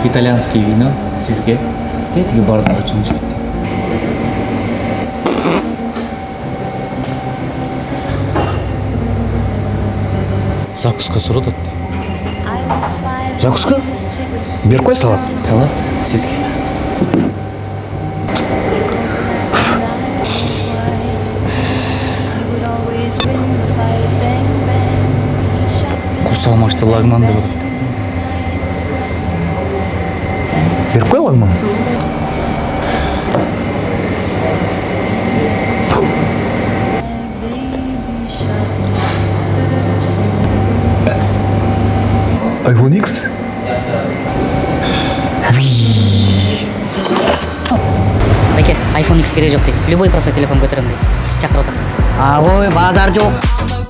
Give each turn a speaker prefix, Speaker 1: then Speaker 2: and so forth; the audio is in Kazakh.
Speaker 1: итальянский вино сизге тетиги бардыгы үчүн жигит. Закуска сурат.
Speaker 2: Закуска? Беріп қой салат.
Speaker 1: Салат сизге. Курсагым ачты, лагман деп атат.
Speaker 2: Беріп қой лагман. iPhone X?
Speaker 3: Байке, iPhone X керегі жоқ дейді. Любой просто телефон көтеремін дейді. Сіз шақырып отыр.
Speaker 4: Ой, базар жоқ.